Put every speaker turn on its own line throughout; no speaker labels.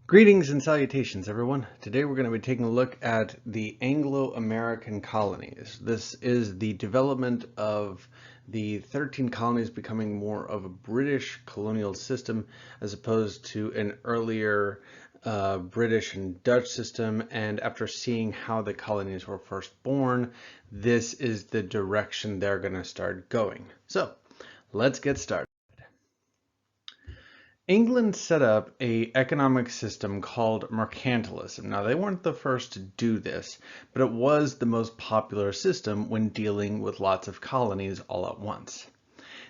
Greetings and salutations, everyone. Today we're going to be taking a look at the Anglo-American colonies. This is the development of the 13 colonies becoming more of a British colonial system as opposed to an earlier British and Dutch system. And after seeing how the colonies were first born, this is the direction they're going to start going. So let's get started. England set up an economic system called mercantilism. Now, they weren't the first to do this, but it was the most popular system when dealing with lots of colonies all at once.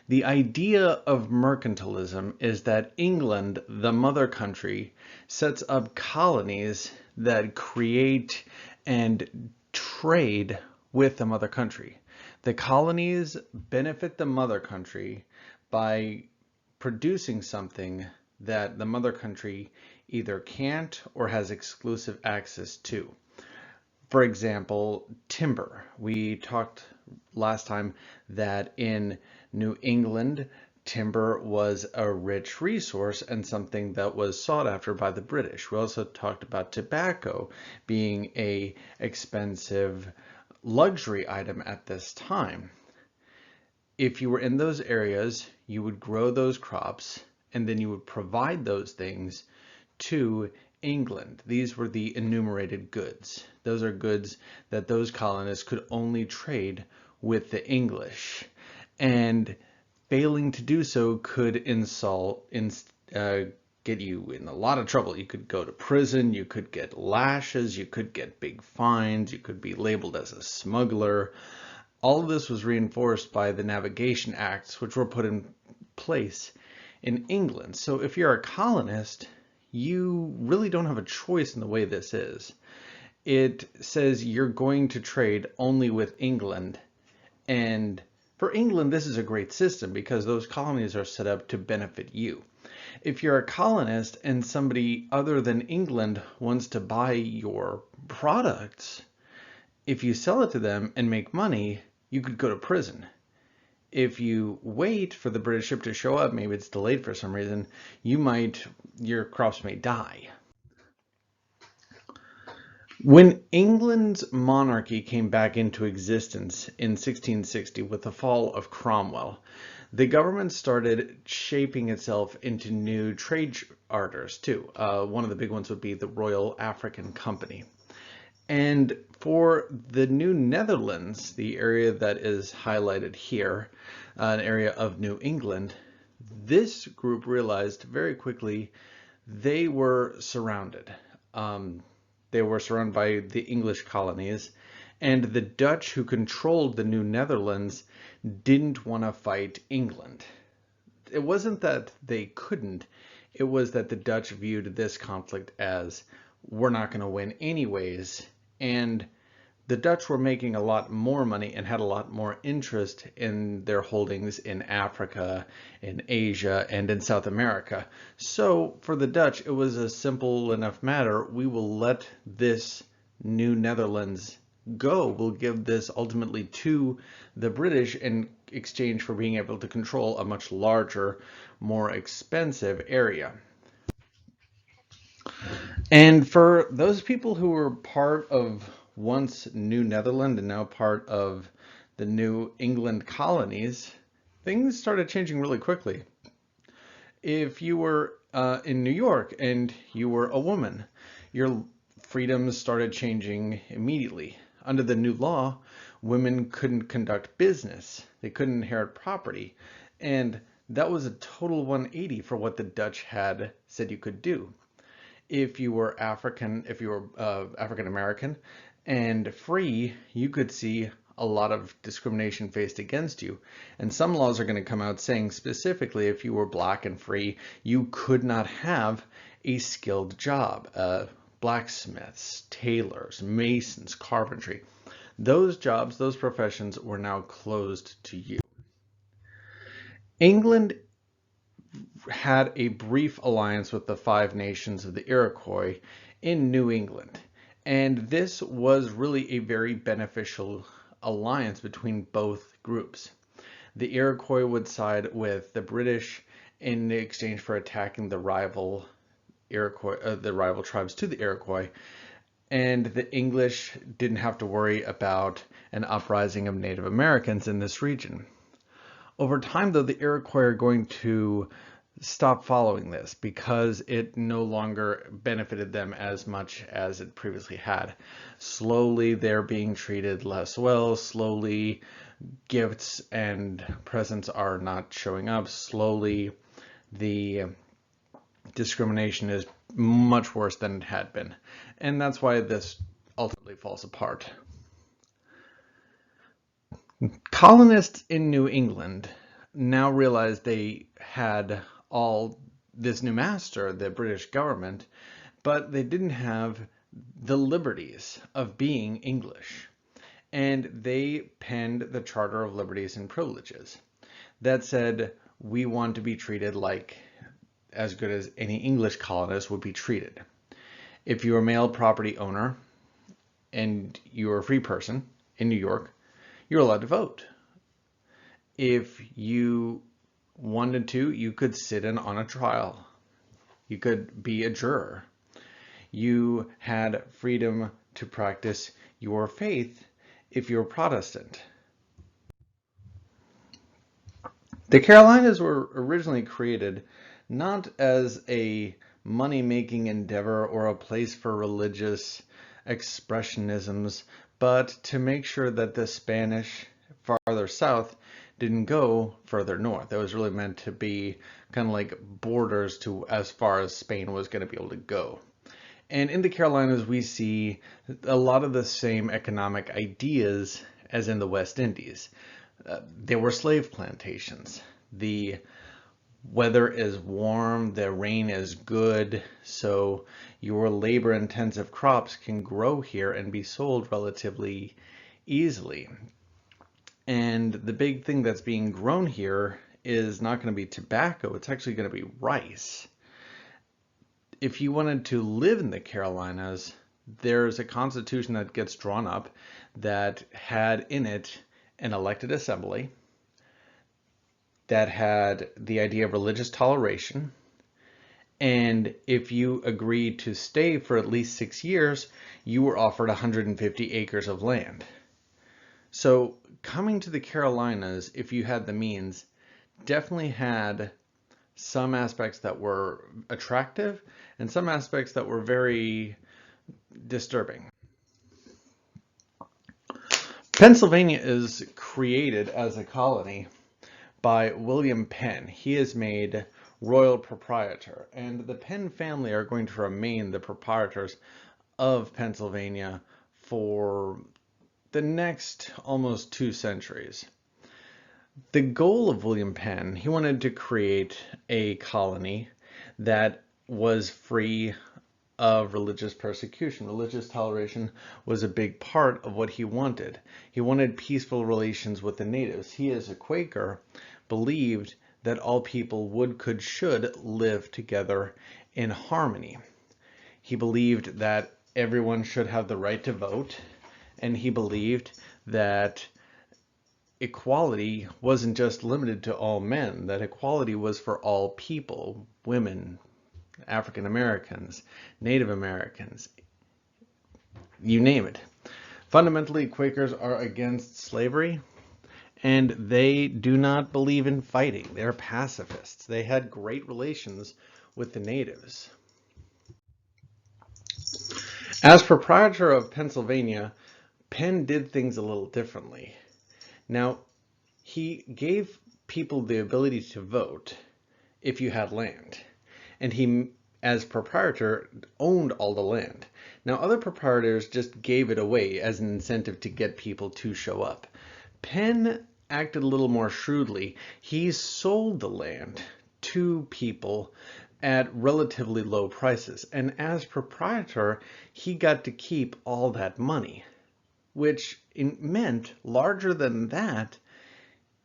The idea of mercantilism is that England, the mother country, sets up colonies that create and trade with the mother country. The colonies benefit the mother country by producing something that the mother country either can't or has exclusive access to. For example, timber. We talked last time that in New England, timber was a rich resource and something that was sought after by the British. We also talked about tobacco being an expensive luxury item at this time. If you were in those areas, you would grow those crops and then you would provide those things to England. These were the enumerated goods. Those are goods that those colonists could only trade with the English. And failing to do so could get you in a lot of trouble. You could go to prison, you could get lashes, you could get big fines, you could be labeled as a smuggler. All of this was reinforced by the Navigation Acts, which were put in place in England. So if you're a colonist, you really don't have a choice in the way this is. It says you're going to trade only with England. And for England, this is a great system because those colonies are set up to benefit you. If you're a colonist and somebody other than England wants to buy your products, if you sell it to them and make money, you could go to prison. If you wait for the British ship to show up, maybe it's delayed for some reason, your crops may die. When England's monarchy came back into existence in 1660 with the fall of Cromwell, the government started shaping itself into new trade charters too. One of the big ones would be the Royal African Company. And for the New Netherlands, the area that is highlighted here, an area of New England, this group realized very quickly they were surrounded. They were surrounded by the English colonies, and the Dutch, who controlled the New Netherlands, didn't want to fight England. It wasn't that they couldn't, it was that the Dutch viewed this conflict as we're not going to win anyways. And the Dutch were making a lot more money and had a lot more interest in their holdings in Africa, in Asia, and in South America. So for the Dutch, it was a simple enough matter. We will let this New Netherlands go. We'll give this ultimately to the British in exchange for being able to control a much larger, more expensive area. And for those people who were part of once New Netherland and now part of the New England colonies, things started changing really quickly. If you were in New York and you were a woman, your freedoms started changing immediately. Under the new law, women couldn't conduct business. They couldn't inherit property. And that was a total 180 for what the Dutch had said you could do. If you were African American and free, you could see a lot of discrimination faced against you. And some laws are going to come out saying specifically if you were black and free, you could not have a skilled job. Blacksmiths, tailors, masons, carpentry. Those jobs, those professions were now closed to you. England had a brief alliance with the Five Nations of the Iroquois in New England. And this was really a very beneficial alliance between both groups. The Iroquois would side with the British in exchange for attacking the rival Iroquois, the rival tribes to the Iroquois, and the English didn't have to worry about an uprising of Native Americans in this region. Over time, though, the Iroquois are going to stop following this because it no longer benefited them as much as it previously had. Slowly, they're being treated less well. Slowly, gifts and presents are not showing up. Slowly, the discrimination is much worse than it had been. And that's why this ultimately falls apart. Colonists in New England now realized they had all this new master, the British government, but they didn't have the liberties of being English. And they penned the Charter of Liberties and Privileges that said, we want to be treated like as good as any English colonist would be treated. If you're a male property owner and you're a free person in New York, you're allowed to vote. If you wanted to, you could sit in on a trial. You could be a juror. You had freedom to practice your faith if you're Protestant. The Carolinas were originally created not as a money-making endeavor or a place for religious expressionisms, but to make sure that the Spanish farther south didn't go further north. It was really meant to be kind of like borders to as far as Spain was going to be able to go. And in the Carolinas, we see a lot of the same economic ideas as in the West Indies. There were slave plantations. The weather is warm, the rain is good, so your labor-intensive crops can grow here and be sold relatively easily. And the big thing that's being grown here is not going to be tobacco, it's actually going to be rice. If you wanted to live in the Carolinas, there's a constitution that gets drawn up that had in it an elected assembly, that had the idea of religious toleration, and if you agreed to stay for at least 6 years, you were offered 150 acres of land. So coming to the Carolinas, if you had the means, definitely had some aspects that were attractive and some aspects that were very disturbing. Pennsylvania is created as a colony by William Penn. He is made royal proprietor, and the Penn family are going to remain the proprietors of Pennsylvania for the next almost 2 centuries. The goal of William Penn, he wanted to create a colony that was free of religious persecution. Religious toleration was a big part of what he wanted. He wanted peaceful relations with the natives. He, as a Quaker, believed that all people should live together in harmony. He believed that everyone should have the right to vote, and he believed that equality wasn't just limited to all men, that equality was for all people, women, African Americans, Native Americans, you name it. Fundamentally, Quakers are against slavery, and they do not believe in fighting. They're pacifists. They had great relations with the natives. As proprietor of Pennsylvania, Penn did things a little differently. Now, he gave people the ability to vote if you had land, and he, as proprietor, owned all the land. Now, other proprietors just gave it away as an incentive to get people to show up. Penn acted a little more shrewdly. He sold the land to people at relatively low prices, and as proprietor, he got to keep all that money, which meant, larger than that,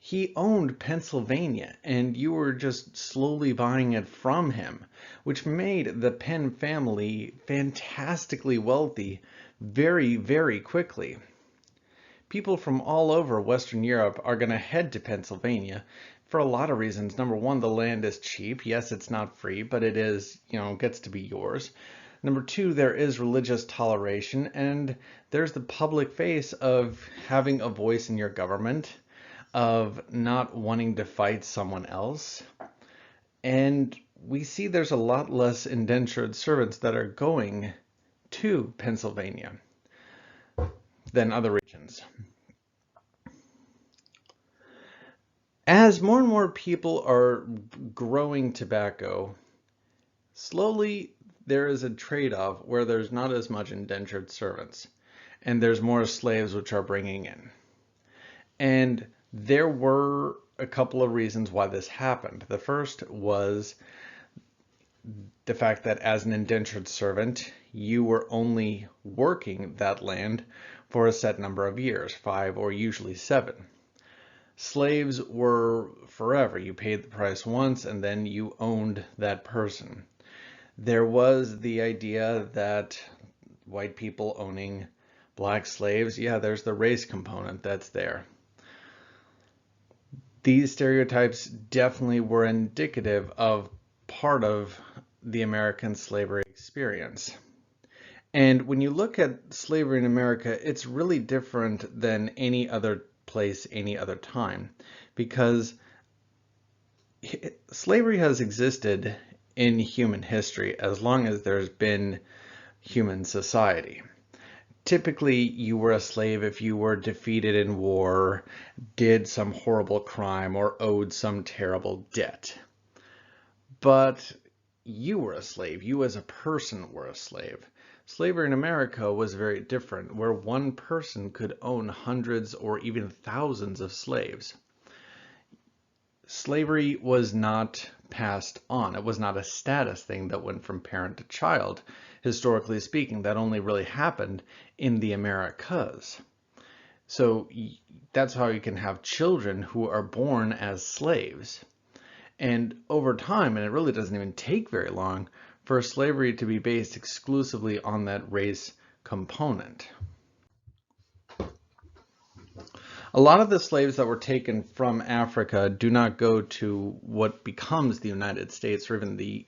he owned Pennsylvania, and you were just slowly buying it from him, which made the Penn family fantastically wealthy very, very quickly. People from all over Western Europe are going to head to Pennsylvania, for a lot of reasons. Number one, the land is cheap. Yes, it's not free, but it is, gets to be yours. Number two, there is religious toleration, and there's the public face of having a voice in your government, of not wanting to fight someone else. And we see there's a lot less indentured servants that are going to Pennsylvania than other regions. As more and more people are growing tobacco, slowly there is a trade-off where there's not as much indentured servants and there's more slaves which are bringing in. And there were a couple of reasons why this happened. The first was the fact that as an indentured servant, you were only working that land for a set number of years, 5 or usually 7. Slaves were forever. You paid the price once and then you owned that person. There was the idea that white people owning black slaves, yeah, there's the race component that's there. These stereotypes definitely were indicative of part of the American slavery experience. And when you look at slavery in America, it's really different than any other place, any other time, because slavery has existed in human history as long as there's been human society. Typically, you were a slave if you were defeated in war, did some horrible crime, or owed some terrible debt. But you were a slave. You as a person were a slave. Slavery in America was very different, where one person could own hundreds or even thousands of slaves. Slavery was not passed on. It was not a status thing that went from parent to child. Historically speaking, that only really happened in the Americas. So that's how you can have children who are born as slaves. And over time, and it really doesn't even take very long, for slavery to be based exclusively on that race component. A lot of the slaves that were taken from Africa do not go to what becomes the United States or even the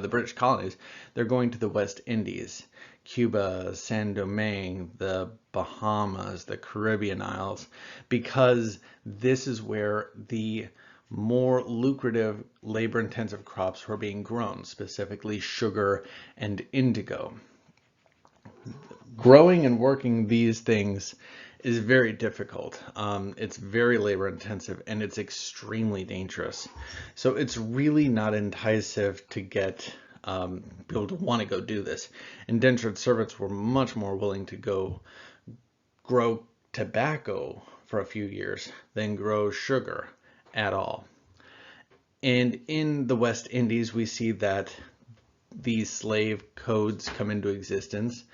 British colonies. They're going to the West Indies, Cuba, San Domingue, the Bahamas, the Caribbean Isles, because this is where the more lucrative labor-intensive crops were being grown, specifically sugar and indigo. Growing and working these things is very difficult. It's very labor intensive and it's extremely dangerous. So it's really not enticing to get people to want to go do this. Indentured servants were much more willing to go grow tobacco for a few years than grow sugar at all. And in the West Indies, we see that these slave codes come into existence.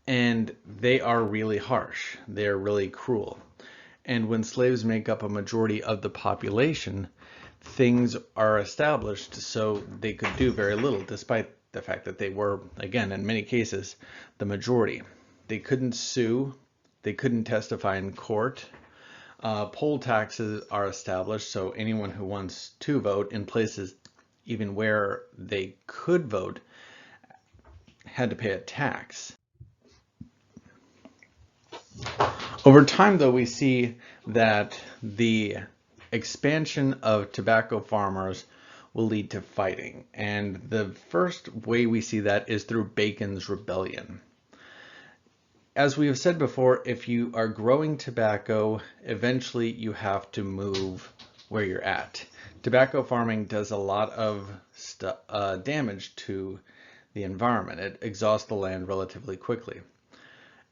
And they are really harsh. They're really cruel. And when slaves make up a majority of the population, things are established so they could do very little, despite the fact that they were, again, in many cases, the majority. They couldn't sue. They couldn't testify in court. Poll taxes are established, so anyone who wants to vote in places even where they could vote had to pay a tax. Over time, though, we see that the expansion of tobacco farmers will lead to fighting. And the first way we see that is through Bacon's Rebellion. As we have said before, if you are growing tobacco, eventually you have to move where you're at. Tobacco farming does a lot of damage to the environment. It exhausts the land relatively quickly.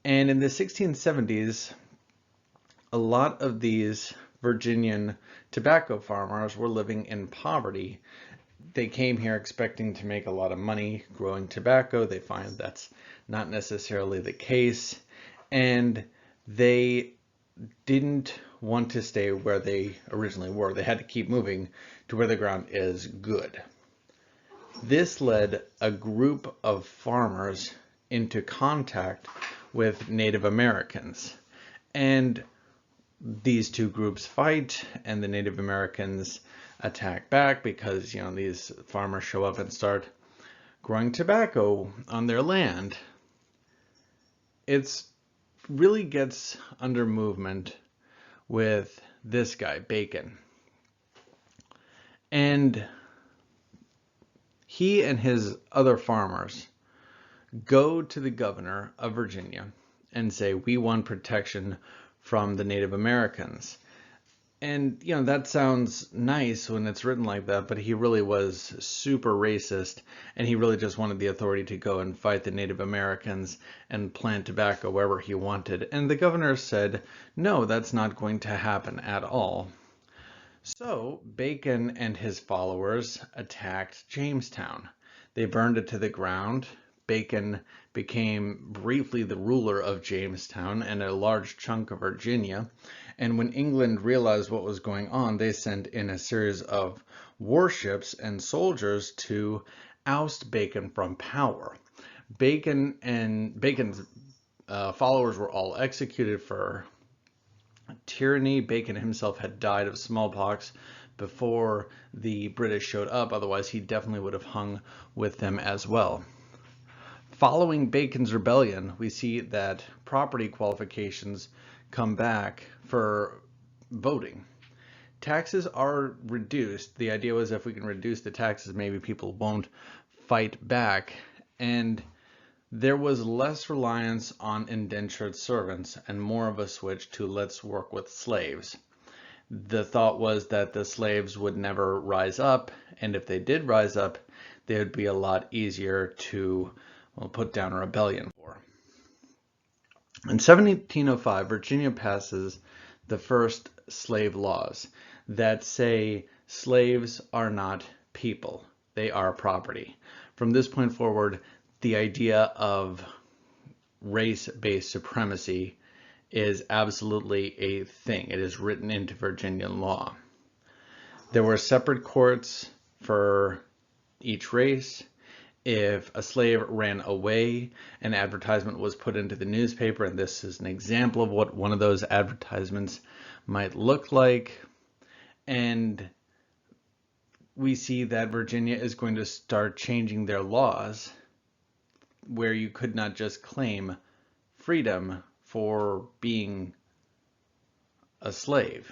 And in the 1670s, a lot of these Virginian tobacco farmers were living in poverty. They came here expecting to make a lot of money growing tobacco. They find that's not necessarily the case. And they didn't want to stay where they originally were. They had to keep moving to where the ground is good. This led a group of farmers into contact with Native Americans. And these two groups fight, and the Native Americans attack back because, these farmers show up and start growing tobacco on their land. It's really gets under movement with this guy, Bacon. And he and his other farmers go to the governor of Virginia and say, we want protection from the Native Americans. And, that sounds nice when it's written like that, but he really was super racist, and he really just wanted the authority to go and fight the Native Americans and plant tobacco wherever he wanted. And the governor said, no, that's not going to happen at all. So Bacon and his followers attacked Jamestown. They burned it to the ground. Bacon became briefly the ruler of Jamestown and a large chunk of Virginia. And when England realized what was going on, they sent in a series of warships and soldiers to oust Bacon from power. Bacon and Bacon's followers were all executed for tyranny. Bacon himself had died of smallpox before the British showed up. Otherwise, he definitely would have hung with them as well. Following Bacon's rebellion, we see that property qualifications come back for voting. Taxes are reduced. The idea was if we can reduce the taxes, maybe people won't fight back. And there was less reliance on indentured servants and more of a switch to let's work with slaves. The thought was that the slaves would never rise up, and if they did rise up, they would be a lot easier to put down a rebellion for. In 1705, Virginia passes the first slave laws that say slaves are not people, they are property. From this point forward, the idea of race-based supremacy is absolutely a thing. It is written into Virginian law. There were separate courts for each race. If a slave ran away, an advertisement was put into the newspaper, and this is an example of what one of those advertisements might look like. And we see that Virginia is going to start changing their laws where you could not just claim freedom for being a slave.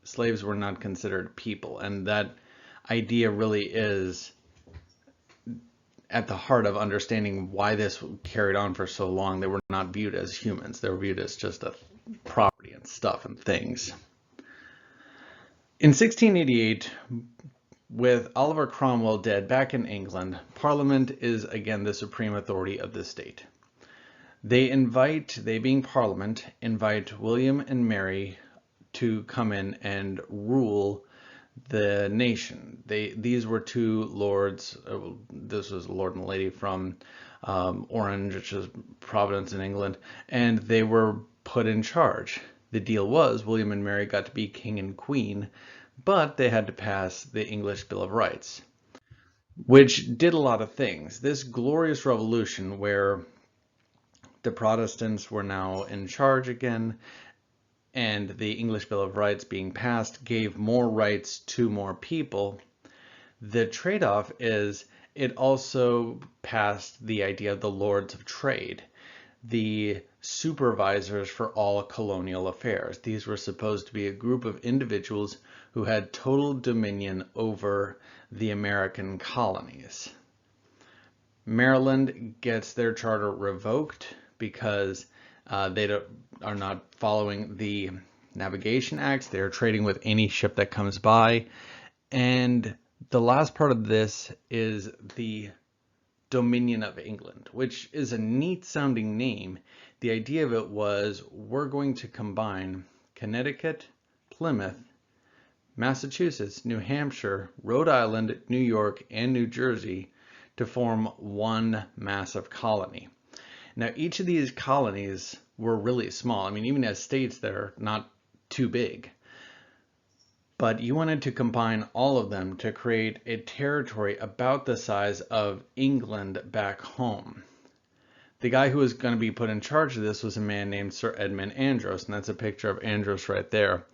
Slaves were not considered people, and that idea really is at the heart of understanding why this carried on for so long. They were not viewed as humans. They were viewed as just a property and stuff and things. In 1688, with Oliver Cromwell dead back in England, Parliament is again the supreme authority of the state. They being Parliament, invite William and Mary to come in and rule the nation. These were two lords. This was a lord and lady from Orange, which is Providence in England, and they were put in charge. The deal was William and Mary got to be king and queen, but they had to pass the English Bill of Rights, which did a lot of things. This glorious revolution where the Protestants were now in charge again, and the English Bill of Rights being passed gave more rights to more people. The trade-off is it also passed the idea of the Lords of Trade, the supervisors for all colonial affairs. These were supposed to be a group of individuals who had total dominion over the American colonies. Maryland gets their charter revoked because they are not following the Navigation Acts. They're trading with any ship that comes by. And the last part of this is the Dominion of England, which is a neat sounding name. The idea of it was we're going to combine Connecticut, Plymouth, Massachusetts, New Hampshire, Rhode Island, New York, and New Jersey to form one massive colony. Now, each of these colonies were really small. I mean, even as states, they're not too big. But you wanted to combine all of them to create a territory about the size of England back home. The guy who was going to be put in charge of this was a man named Sir Edmund Andros, and that's a picture of Andros right there.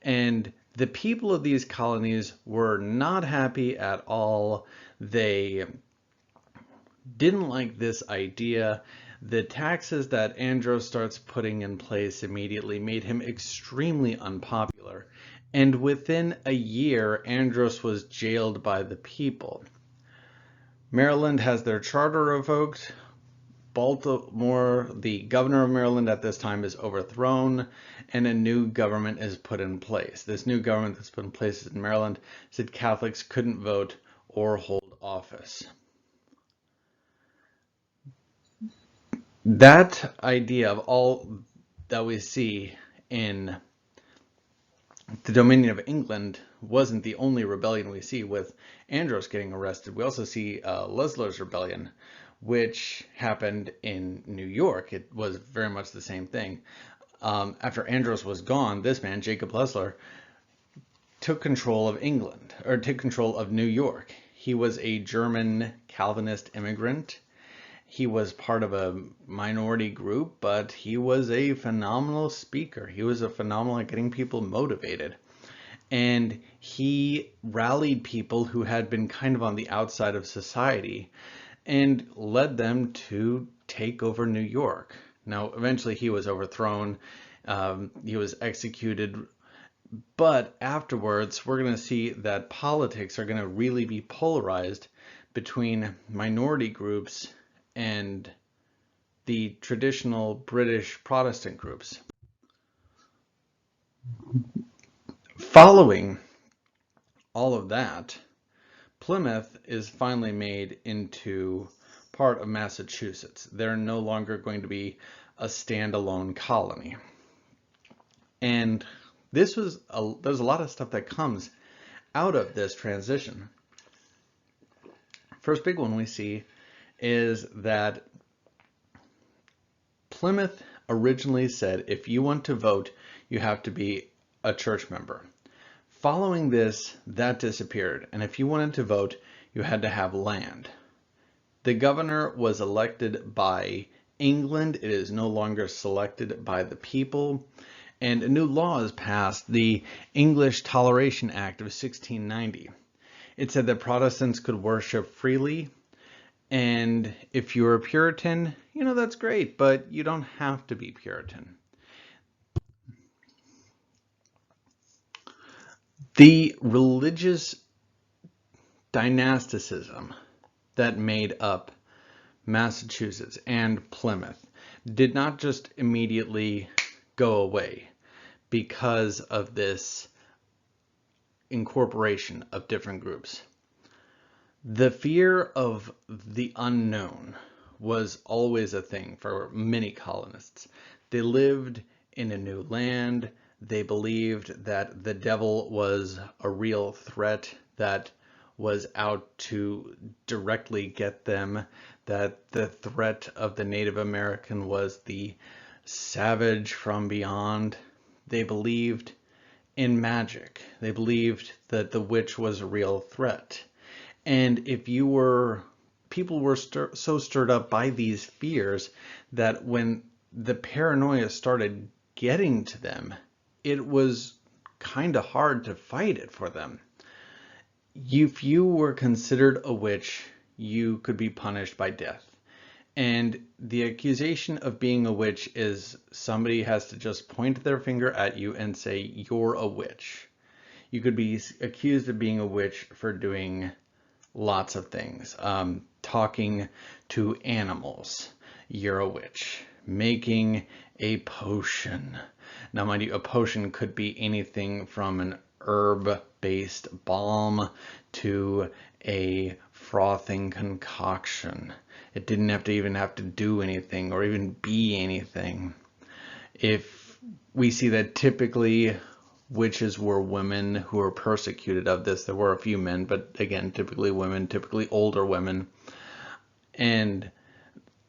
And the people of these colonies were not happy at all. They didn't like this idea. The taxes that Andros starts putting in place immediately made him extremely unpopular. And within a year, Andros was jailed by the people. Maryland has their charter revoked. Baltimore, the governor of Maryland at this time, is overthrown, and a new government is put in place. This new government that's put in place in Maryland said Catholics couldn't vote or hold office. That idea of all that we see in the Dominion of England wasn't the only rebellion we see with Andros getting arrested. We also see Leisler's rebellion, which happened in New York. It was very much the same thing. After Andros was gone, this man, Jacob Leisler, took control of England, or took control of New York. He was a German Calvinist immigrant. He was part of a minority group, but he was a phenomenal speaker. He was a phenomenal at getting people motivated. And he rallied people who had been kind of on the outside of society and led them to take over New York. Now, eventually he was overthrown. He was executed. But afterwards, we're going to see that politics are going to really be polarized between minority groups and the traditional British Protestant groups. Following all of that, Plymouth is finally made into part of Massachusetts. They're no longer going to be a standalone colony. And there's a lot of stuff that comes out of this transition. First big one we see is that Plymouth originally said if you want to vote, you have to be a church member. Following this, that disappeared, and if you wanted to vote, you had to have land. The governor was elected by England. It is no longer selected by the people. And a new law is passed, the English Toleration Act of 1690. It said that Protestants could worship freely, and if you're a Puritan, that's great, but you don't have to be Puritan. The religious dynasticism that made up Massachusetts and Plymouth did not just immediately go away because of this incorporation of different groups. The fear of the unknown was always a thing for many colonists. They lived in a new land. They believed that the devil was a real threat that was out to directly get them, that the threat of the Native American was the savage from beyond. They believed in magic. They believed that the witch was a real threat. And people were so stirred up by these fears that when the paranoia started getting to them, it was kind of hard to fight it for them. If you were considered a witch, you could be punished by death. And the accusation of being a witch is somebody has to just point their finger at you and say, you're a witch. You could be accused of being a witch for doing lots of things. Talking to animals, you're a witch. Making a potion. Now, mind you, a potion could be anything from an herb-based balm to a frothing concoction. It didn't have to do anything or even be anything. If we see that typically witches were women who were persecuted of this, there were a few men, but again, typically women, typically older women. And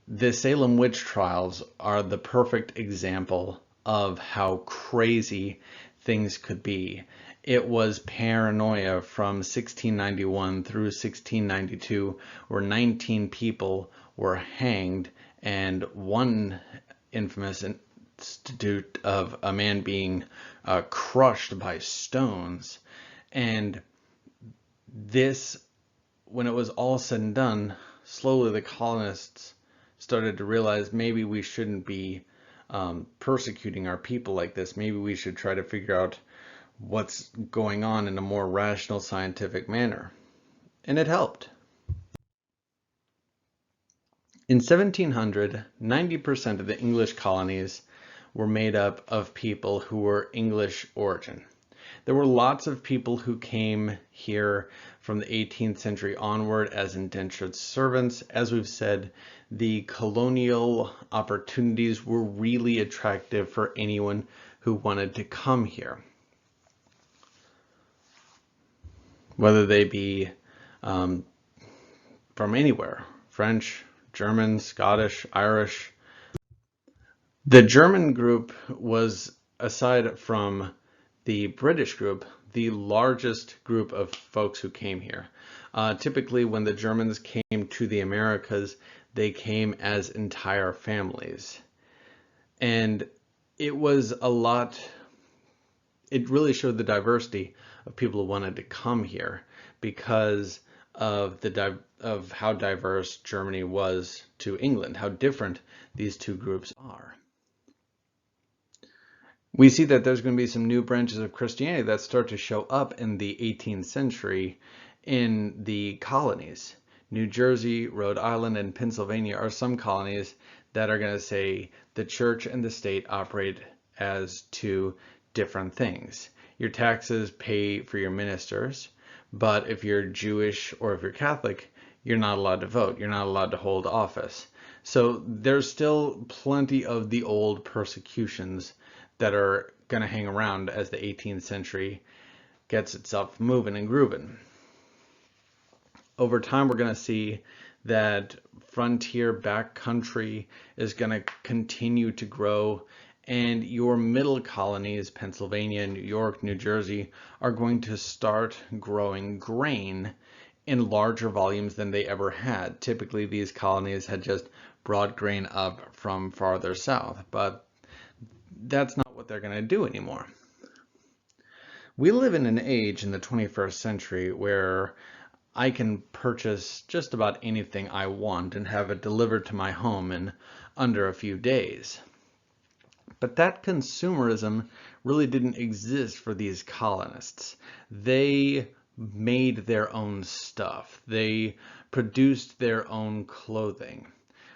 the Salem witch trials are the perfect example of how crazy things could be. It was paranoia from 1691 through 1692, where 19 people were hanged and one infamous institute of a man being crushed by stones. And this, when it was all said and done, slowly the colonists started to realize maybe we shouldn't be persecuting our people like this. Maybe we should try to figure out what's going on in a more rational, scientific manner. And it helped. In 1700, 90% of the English colonies were made up of people who were English origin. There were lots of people who came here from the 18th century onward as indentured servants. As we've said, the colonial opportunities were really attractive for anyone who wanted to come here, whether they be from anywhere, French, German, Scottish, Irish. The German group was, aside from the British group, the largest group of folks who came here. Typically, when the Germans came to the Americas, they came as entire families. And it was a lot, it really showed the diversity of people who wanted to come here because of of how diverse Germany was to England, how different these two groups are. We see that there's going to be some new branches of Christianity that start to show up in the 18th century in the colonies. New Jersey, Rhode Island, and Pennsylvania are some colonies that are going to say the church and the state operate as two different things. Your taxes pay for your ministers, but if you're Jewish or if you're Catholic, you're not allowed to vote. You're not allowed to hold office. So there's still plenty of the old persecutions that are going to hang around as the 18th century gets itself moving and grooving. Over time, we're going to see that frontier backcountry is going to continue to grow, and your middle colonies, Pennsylvania, New York, New Jersey, are going to start growing grain in larger volumes than they ever had. Typically, these colonies had just brought grain up from farther south, but that's not what they're going to do anymore. We live in an age in the 21st century where I can purchase just about anything I want and have it delivered to my home in under a few days. But that consumerism really didn't exist for these colonists. They made their own stuff. They produced their own clothing.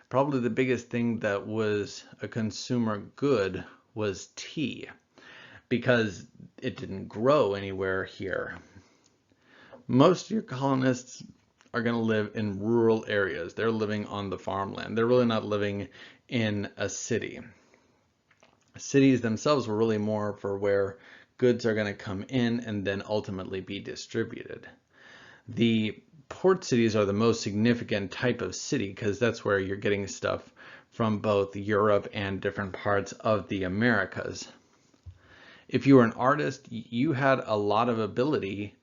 Probably the biggest thing that was a consumer good was tea, because it didn't grow anywhere here. Most of your colonists are going to live in rural areas. They're living on the farmland. They're really not living in a city. Cities themselves were really more for where goods are going to come in and then ultimately be distributed. The port cities are the most significant type of city because that's where you're getting stuff from both Europe and different parts of the Americas. If you were an artist, you had a lot of ability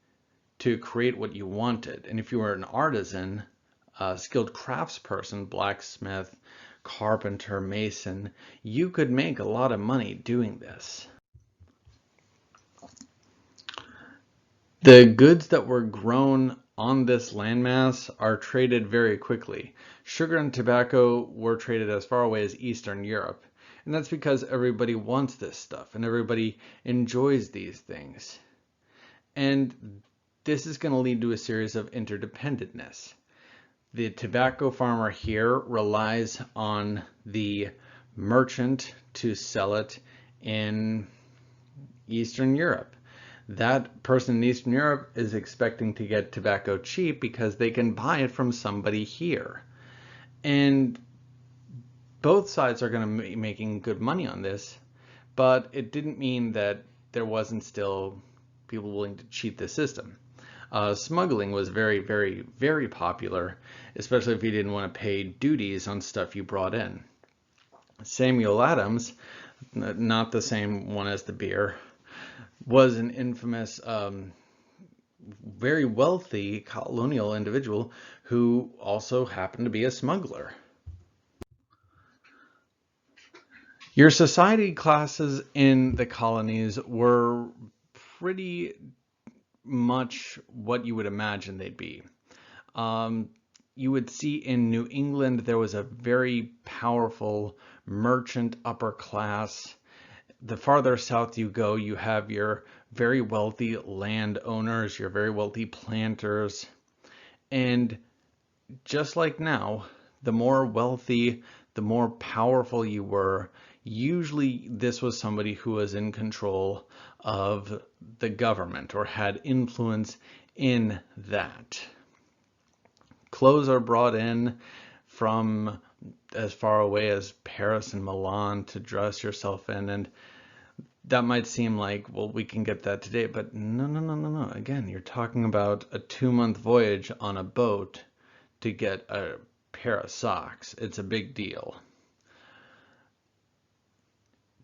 to create what you wanted. And if you were an artisan, a skilled craftsperson, blacksmith, carpenter, mason, you could make a lot of money doing this. The goods that were grown on this landmass are traded very quickly. Sugar and tobacco were traded as far away as Eastern Europe. And that's because everybody wants this stuff and everybody enjoys these things. And this is going to lead to a series of interdependentness. The tobacco farmer here relies on the merchant to sell it in Eastern Europe. That person in Eastern Europe is expecting to get tobacco cheap because they can buy it from somebody here. And both sides are going to be making good money on this, but it didn't mean that there wasn't still people willing to cheat the system. Smuggling was very, very, very popular, especially if you didn't want to pay duties on stuff you brought in. Samuel Adams, not the same one as the beer, was an infamous, very wealthy colonial individual who also happened to be a smuggler. Your society classes in the colonies were pretty much what you would imagine they'd be. Um, you would see in New England there was a very powerful merchant upper class. The farther south you go, you have your very wealthy landowners, your very wealthy planters. And just like now, the more wealthy, the more powerful you were, usually this was somebody who was in control of the government or had influence in that. Clothes are brought in from as far away as Paris and Milan to dress yourself in, and that might seem like, well, we can get that today, but no. Again, you're talking about a 2-month voyage on a boat to get a pair of socks. It's a big deal.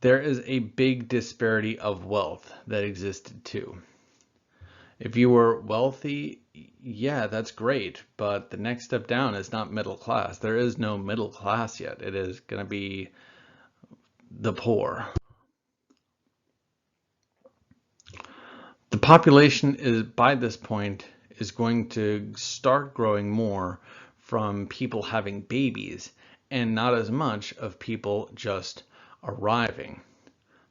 There is a big disparity of wealth that existed too. If you were wealthy, yeah, that's great, but the next step down is not middle class. There is no middle class yet. It is going to be the poor. The population is, by this point, is going to start growing more from people having babies and not as much of people just arriving.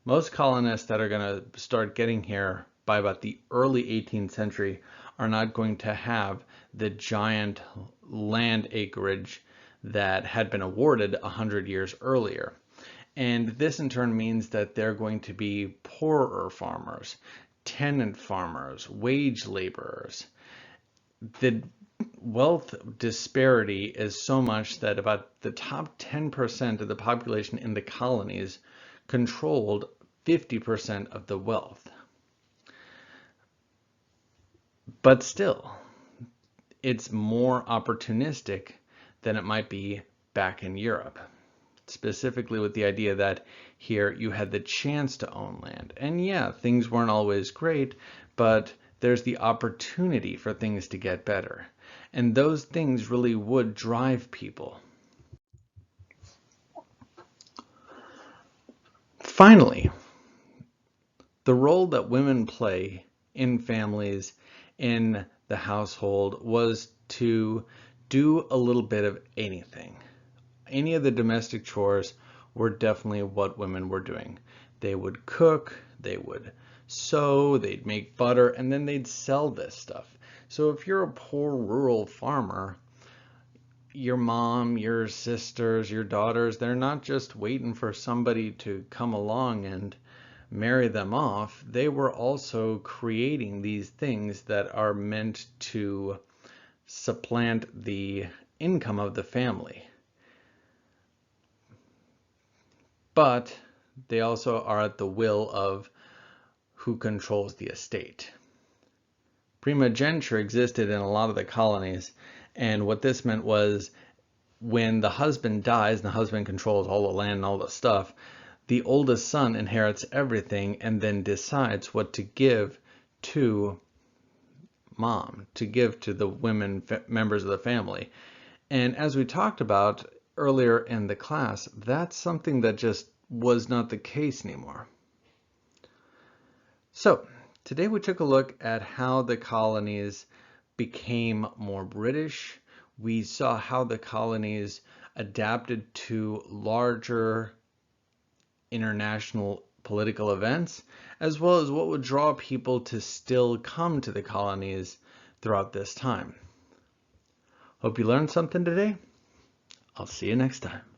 Most colonists that are going to start getting here by about the early 18th century are not going to have the giant land acreage that had been awarded 100 years earlier. And this in turn means that they're going to be poorer farmers, tenant farmers, wage laborers. The wealth disparity is so much that about the top 10% of the population in the colonies controlled 50% of the wealth. But still, it's more opportunistic than it might be back in Europe. Specifically with the idea that here you had the chance to own land. And yeah, things weren't always great, but there's the opportunity for things to get better. And those things really would drive people. Finally, the role that women play in families, in the household, was to do a little bit of anything. Any of the domestic chores were definitely what women were doing. They would cook, they would sew, they'd make butter, and then they'd sell this stuff. So if you're a poor rural farmer, your mom, your sisters, your daughters, they're not just waiting for somebody to come along and marry them off. They were also creating these things that are meant to supplant the income of the family. But they also are at the will of who controls the estate. Primogeniture existed in a lot of the colonies, and what this meant was when the husband dies and the husband controls all the land and all the stuff, the oldest son inherits everything and then decides what to give to mom, to give to the women members of the family. And as we talked about earlier in the class, that's something that just was not the case anymore. So today we took a look at how the colonies became more British. We saw how the colonies adapted to larger international political events, as well as what would draw people to still come to the colonies throughout this time. Hope you learned something today. I'll see you next time.